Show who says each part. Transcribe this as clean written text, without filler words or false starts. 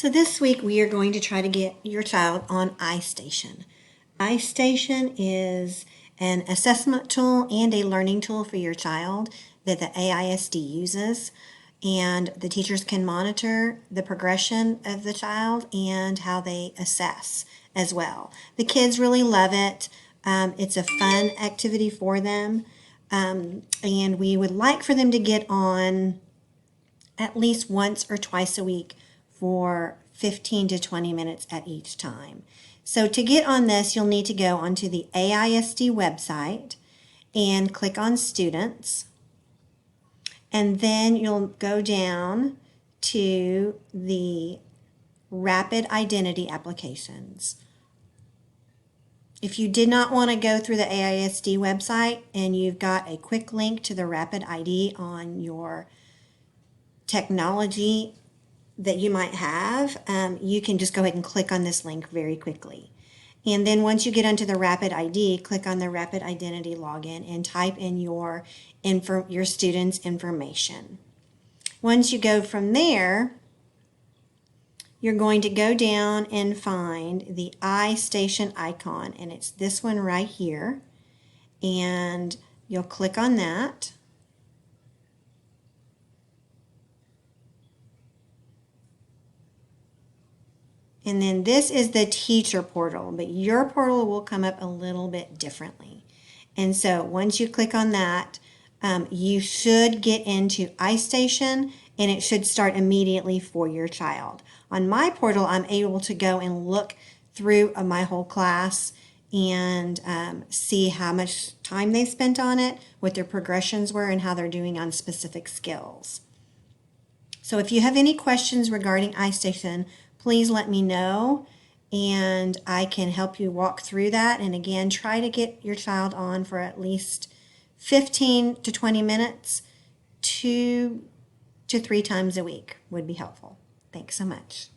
Speaker 1: So this week we are going to try to get your child on iStation. iStation is an assessment tool and a learning tool for your child that the AISD uses, and the teachers can monitor the progression of the child and how they assess as well. The kids really love it. It's a fun activity for them, and we would like for them to get on at least once or twice a week for 15 to 20 minutes at each time. So to get on this, you'll need to go onto the AISD website and click on Students. And then you'll go down to the Rapid Identity Applications. If you did not want to go through the AISD website and you've got a quick link to the Rapid ID on your technology that you might have, you can just go ahead and click on this link very quickly. And then once you get onto the Rapid ID, click on the Rapid Identity Login and type in your student's information. Once you go from there, you're going to go down and find the iStation icon, and it's this one right here. And you'll click on that. And then this is the teacher portal, but your portal will come up a little bit differently. And so once you click on that, you should get into iStation, and it should start immediately for your child. On my portal, I'm able to go and look through my whole class and see how much time they spent on it, what their progressions were, and how they're doing on specific skills. So if you have any questions regarding iStation, please let me know, and I can help you walk through that. And again, try to get your child on for at least 15 to 20 minutes, 2 to 3 times a week would be helpful. Thanks so much.